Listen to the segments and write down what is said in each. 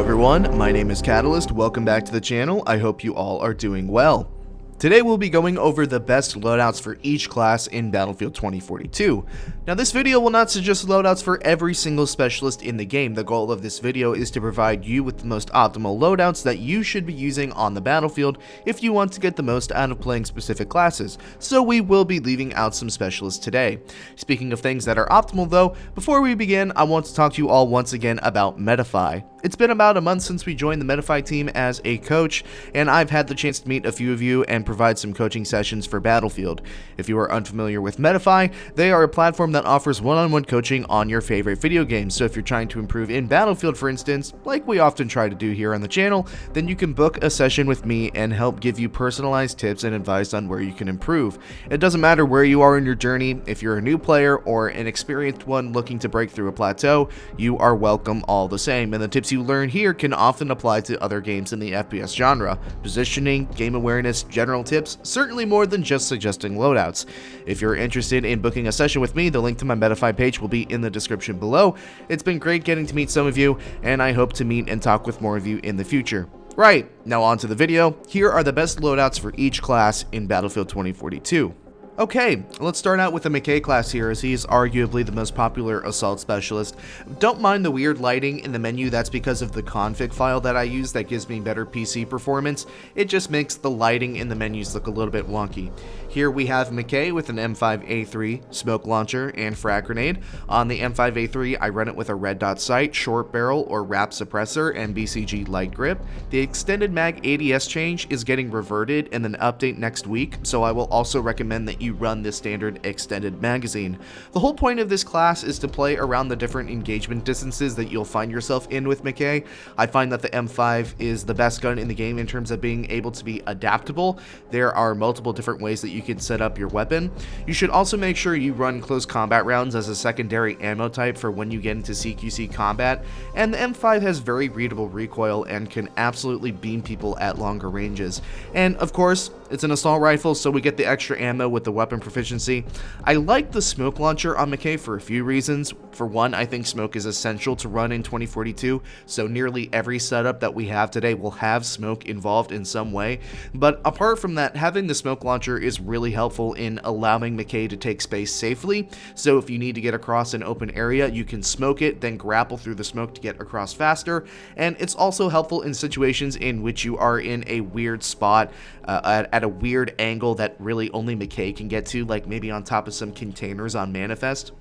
everyone, my name is Catalyst, welcome back to the channel, I hope you all are doing well. Today we'll be going over the best loadouts for each class in Battlefield 2042. Now this video will not suggest loadouts for every single specialist in the game. The goal of this video is to provide you with the most optimal loadouts that you should be using on the battlefield if you want to get the most out of playing specific classes, so we will be leaving out some specialists today. Speaking of things that are optimal though, before we begin I want to talk to you all once again about Metafy. It's been about a month since we joined the Metafy team as a coach, and I've had the chance to meet a few of you and provide some coaching sessions for Battlefield. If you are unfamiliar with Metafy, they are a platform that offers one-on-one coaching on your favorite video games. So if you're trying to improve in Battlefield, for instance, like we often try to do here on the channel, then you can book a session with me and help give you personalized tips and advice on where you can improve. It doesn't matter where you are in your journey. If you're a new player or an experienced one looking to break through a plateau, you are welcome all the same, and the tips you learn here can often apply to other games in the FPS genre. Positioning, game awareness, general tips, certainly more than just suggesting loadouts. If you're interested in booking a session with me, the link to my Metafy page will be in the description below. It's been great getting to meet some of you, and I hope to meet and talk with more of you in the future. Right, now on to the video. Here are the best loadouts for each class in Battlefield 2042. Okay, let's start out with the McKay class here, as he is arguably the most popular assault specialist. Don't mind the weird lighting in the menu, that's because of the config file that I use that gives me better PC performance. It just makes the lighting in the menus look a little bit wonky. Here we have McKay with an M5A3 smoke launcher and frag grenade. On the M5A3, I run it with a red dot sight, short barrel or wrap suppressor, and BCG light grip. The extended mag ADS change is getting reverted in an update next week, so I will also recommend that you run this standard extended magazine. The whole point of this class is to play around the different engagement distances that you'll find yourself in with McKay. I find that the M5 is the best gun in the game in terms of being able to be adaptable. There are multiple different ways that you can set up your weapon. You should also make sure you run close combat rounds as a secondary ammo type for when you get into CQC combat, and the M5 has very readable recoil and can absolutely beam people at longer ranges. And of course, it's an assault rifle, so we get the extra ammo with the weapon proficiency. I like the smoke launcher on McKay for a few reasons. For one, I think smoke is essential to run in 2042, so nearly every setup that we have today will have smoke involved in some way. But apart from that, having the smoke launcher is really helpful in allowing McKay to take space safely. So if you need to get across an open area, you can smoke it, then grapple through the smoke to get across faster. And it's also helpful in situations in which you are in a weird spot, at a weird angle that really only McKay can get to, like maybe on top of some containers on Manifest.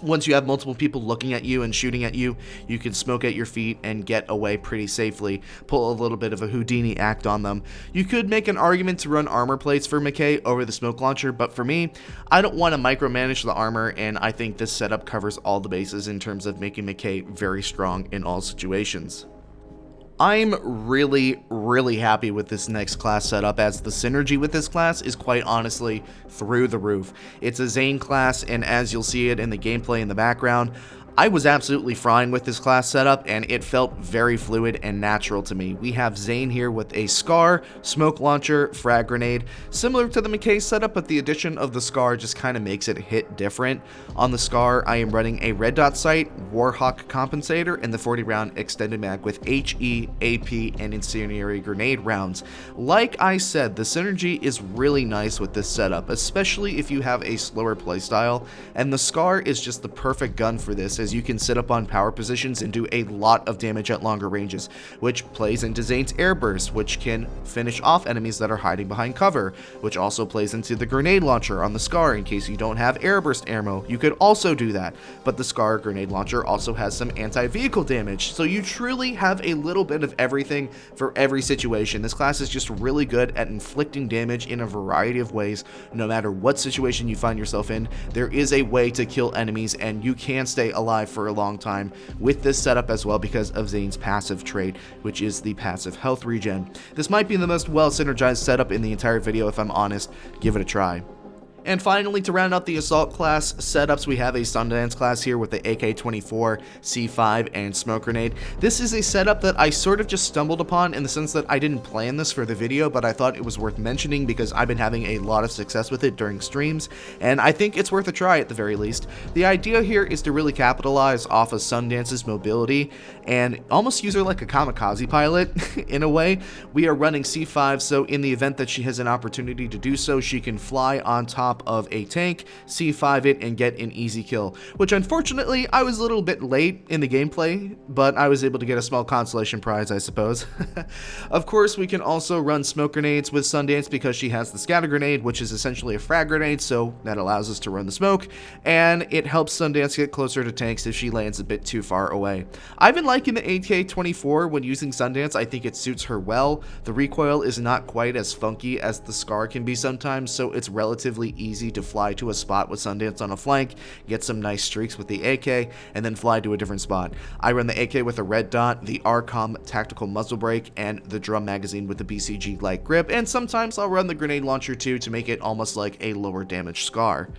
Once you have multiple people looking at you and shooting at you, you can smoke at your feet and get away pretty safely, pull a little bit of a Houdini act on them. You could make an argument to run armor plates for McKay over the smoke launcher, but for me, I don't want to micromanage the armor, and I think this setup covers all the bases in terms of making McKay very strong in all situations. I'm really happy with this next class setup, as the synergy with this class is quite honestly through the roof. It's a Zane class, and as you'll see it in the gameplay in the background, I was absolutely fine with this class setup, and it felt very fluid and natural to me. We have Zane here with a SCAR, smoke launcher, frag grenade, similar to the McKay setup, but the addition of the SCAR just kind of makes it hit different. On the SCAR, I am running a red dot sight, Warhawk compensator, and the 40-round extended mag with HE, AP, and incendiary grenade rounds. Like I said, the synergy is really nice with this setup, especially if you have a slower playstyle, and the SCAR is just the perfect gun for this, as you can sit up on power positions and do a lot of damage at longer ranges, which plays into Zane's air burst, which can finish off enemies that are hiding behind cover, which also plays into the grenade launcher on the SCAR. In case you don't have air burst ammo, you could also do that, but the SCAR grenade launcher also has some anti-vehicle damage, so you truly have a little bit of everything for every situation. This class is just really good at inflicting damage in a variety of ways. No matter what situation you find yourself in, there is a way to kill enemies, and you can stay alive for a long time with this setup as well because of Zane's passive trait, which is the passive health regen. This might be the most well synergized setup in the entire video if I'm honest. Give it a try. And finally, to round out the assault class setups, we have a Sundance class here with the AK-24, C5, and smoke grenade. This is a setup that I sort of just stumbled upon in the sense that I didn't plan this for the video, but I thought it was worth mentioning because I've been having a lot of success with it during streams, and I think it's worth a try at the very least. The idea here is to really capitalize off of Sundance's mobility and almost use her like a kamikaze pilot in a way. We are running C5, so in the event that she has an opportunity to do so, she can fly on top of a tank, C5 it, and get an easy kill, which unfortunately I was a little bit late in the gameplay, but I was able to get a small consolation prize, I suppose. Of course, we can also run smoke grenades with Sundance because she has the scatter grenade, which is essentially a frag grenade, so that allows us to run the smoke, and it helps Sundance get closer to tanks if she lands a bit too far away. I've been liking the AK-24 when using Sundance. I think it suits her well. The recoil is not quite as funky as the SCAR can be sometimes, so it's relatively easy to fly to a spot with Sundance on a flank, get some nice streaks with the AK, and then fly to a different spot. I run the AK with a red dot, the RCOM tactical muzzle brake, and the drum magazine with the BCG light grip, and sometimes I'll run the grenade launcher too to make it almost like a lower damage SCAR.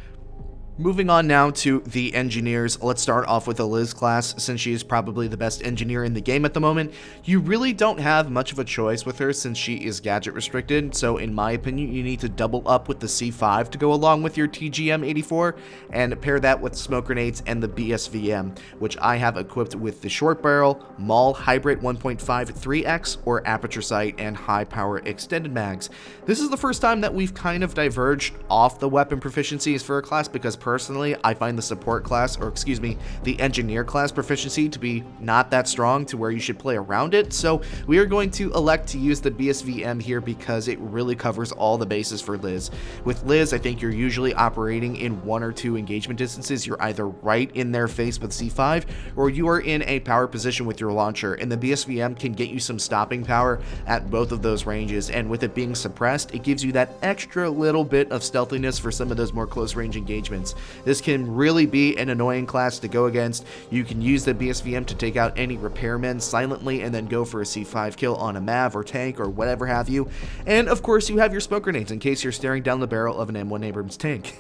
Moving on now to the engineers, let's start off with the Liz class, since she is probably the best engineer in the game at the moment. You really don't have much of a choice with her since she is gadget restricted, so in my opinion you need to double up with the C5 to go along with your TGM-84, and pair that with smoke grenades and the BSVM, which I have equipped with the short barrel, Maul Hybrid 1.5 3x, or aperture sight, and high power extended mags. This is the first time that we've kind of diverged off the weapon proficiencies for a class because personally, I find the support class, or excuse me, the engineer class proficiency to be not that strong to where you should play around it, so we are going to elect to use the BSVM here because it really covers all the bases for Liz. With Liz, I think you're usually operating in 1 or 2 engagement distances. You're either right in their face with C5, or you are in a power position with your launcher, and the BSVM can get you some stopping power at both of those ranges, and with it being suppressed, it gives you that extra little bit of stealthiness for some of those more close range engagements. This can really be an annoying class to go against. You can use the BSVM to take out any repairmen silently and then go for a C5 kill on a MAV or tank or whatever have you. And of course you have your smoke grenades in case you're staring down the barrel of an M1 Abrams tank.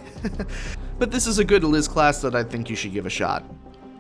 But this is a good Liz class that I think you should give a shot.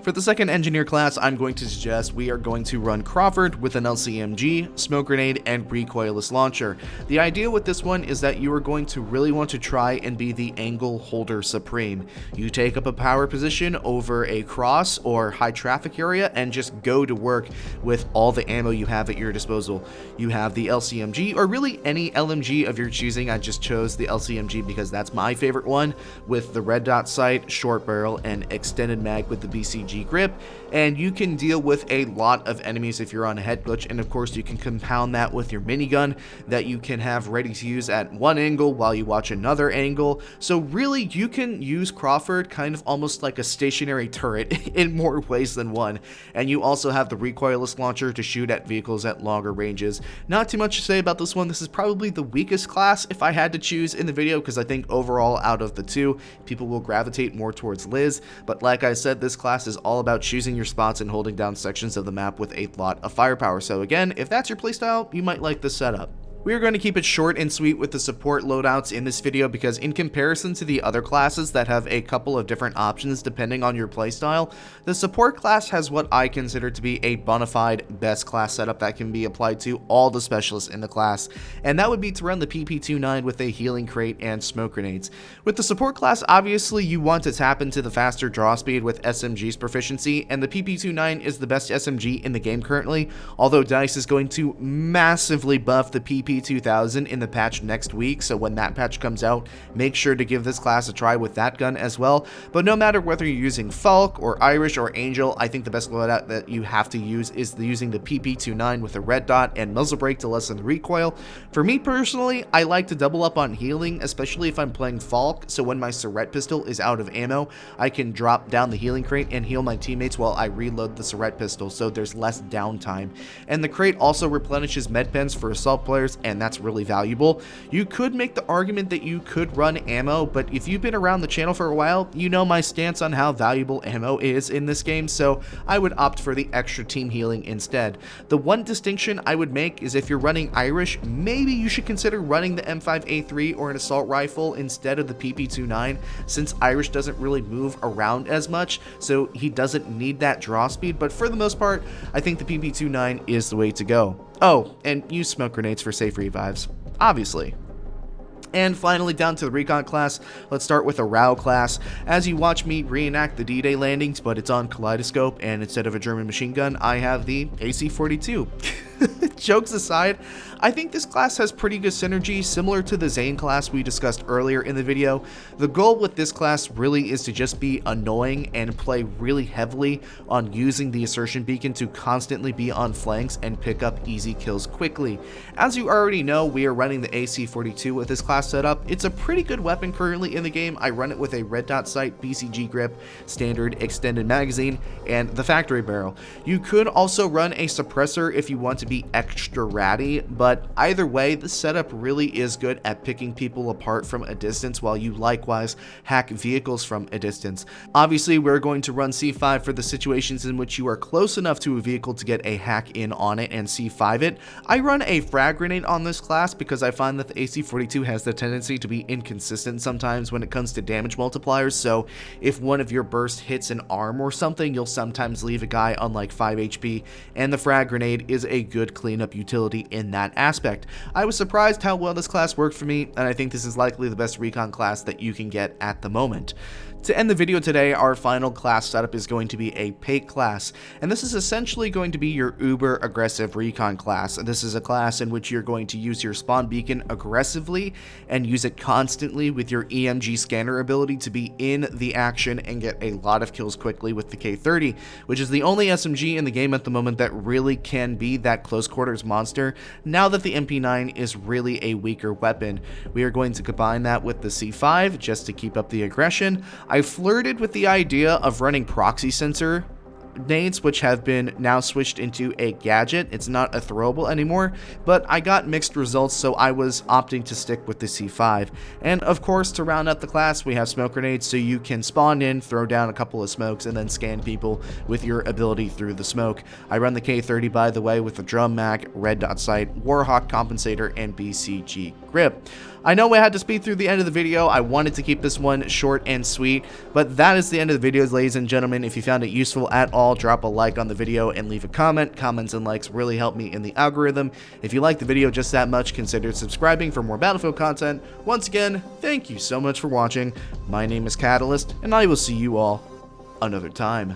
For the second engineer class, I'm going to suggest we are going to run Crawford with an LCMG, smoke grenade, and recoilless launcher. The idea with this one is that you are going to really want to try and be the angle holder supreme. You take up a power position over a cross or high traffic area and just go to work with all the ammo you have at your disposal. You have the LCMG, or really any LMG of your choosing. I just chose the LCMG because that's my favorite one, with the red dot sight, short barrel, and extended mag with the BCG grip, and you can deal with a lot of enemies if you're on a head glitch, and of course you can compound that with your minigun that you can have ready to use at one angle while you watch another angle. So really you can use Crawford kind of almost like a stationary turret in more ways than one, and you also have the recoilless launcher to shoot at vehicles at longer ranges. Not too much to say about this one. This is probably the weakest class if I had to choose in the video, because I think overall out of the two, people will gravitate more towards Liz, but like I said, this class is all about choosing your spots and holding down sections of the map with a lot of firepower. So again, if that's your playstyle, you might like this setup. We are going to keep it short and sweet with the support loadouts in this video because in comparison to the other classes that have a couple of different options depending on your playstyle, the support class has what I consider to be a bona fide best class setup that can be applied to all the specialists in the class, and that would be to run the PP29 with a healing crate and smoke grenades. With the support class, obviously you want to tap into the faster draw speed with SMG's proficiency, and the PP29 is the best SMG in the game currently, although DICE is going to massively buff the PP2000 in the patch next week, so when that patch comes out, make sure to give this class a try with that gun as well. But no matter whether you're using Falk or Irish or Angel, I think the best loadout that you have to use is using the PP29 with a red dot and muzzle brake to lessen the recoil. For me personally, I like to double up on healing, especially if I'm playing Falk, so when my Surette pistol is out of ammo, I can drop down the healing crate and heal my teammates while I reload the Surette pistol, so there's less downtime. And the crate also replenishes med pens for assault players, and that's really valuable. You could make the argument that you could run ammo, but if you've been around the channel for a while, you know my stance on how valuable ammo is in this game, so I would opt for the extra team healing instead. The one distinction I would make is if you're running Irish, maybe you should consider running the M5A3 or an assault rifle instead of the PP29, since Irish doesn't really move around as much, so he doesn't need that draw speed, but for the most part, I think the PP29 is the way to go. Oh, and use smoke grenades for safe revives, obviously. And finally, down to the Recon class. Let's start with a RAU class. As you watch me reenact the D-Day landings, but it's on kaleidoscope, and instead of a German machine gun, I have the AC-42. Jokes aside, I think this class has pretty good synergy, similar to the Zane class we discussed earlier in the video. The goal with this class really is to just be annoying and play really heavily on using the assertion beacon to constantly be on flanks and pick up easy kills quickly. As you already know, we are running the AC-42 with this class setup. It's a pretty good weapon currently in the game. I run it with a red dot sight, BCG grip, standard extended magazine, and the factory barrel. You could also run a suppressor if you want to be extra ratty, but either way, the setup really is good at picking people apart from a distance while you likewise hack vehicles from a distance. Obviously, we're going to run C5 for the situations in which you are close enough to a vehicle to get a hack in on it and C5 it. I run a frag grenade on this class because I find that the AC-42 has the tendency to be inconsistent sometimes when it comes to damage multipliers, so if one of your bursts hits an arm or something, you'll sometimes leave a guy on like 5 HP, and the frag grenade is a good cleanup utility in that aspect. I was surprised how well this class worked for me, and I think this is likely the best recon class that you can get at the moment. To end the video today, our final class setup is going to be a Pake class, and this is essentially going to be your uber aggressive recon class. This is a class in which you're going to use your spawn beacon aggressively and use it constantly with your EMG scanner ability to be in the action and get a lot of kills quickly with the K30, which is the only SMG in the game at the moment that really can be that close quarters monster now that the MP9 is really a weaker weapon. We are going to combine that with the C5 just to keep up the aggression. I flirted with the idea of running proxy sensor nades, which have been now switched into a gadget. It's not a throwable anymore, but I got mixed results, so I was opting to stick with the C5. And of course, to round out the class, we have smoke grenades, so you can spawn in, throw down a couple of smokes, and then scan people with your ability through the smoke. I run the K30, by the way, with a drum mag, red dot sight, Warhawk compensator, and BCG grip. I know I had to speed through the end of the video. I wanted to keep this one short and sweet, but that is the end of the videos, ladies and gentlemen. If you found it useful at all, drop a like on the video and leave a comment. Comments and likes really help me in the algorithm. If you like the video just that much, consider subscribing for more Battlefield content. Once again, thank you so much for watching. My name is Catalyst, and I will see you all another time.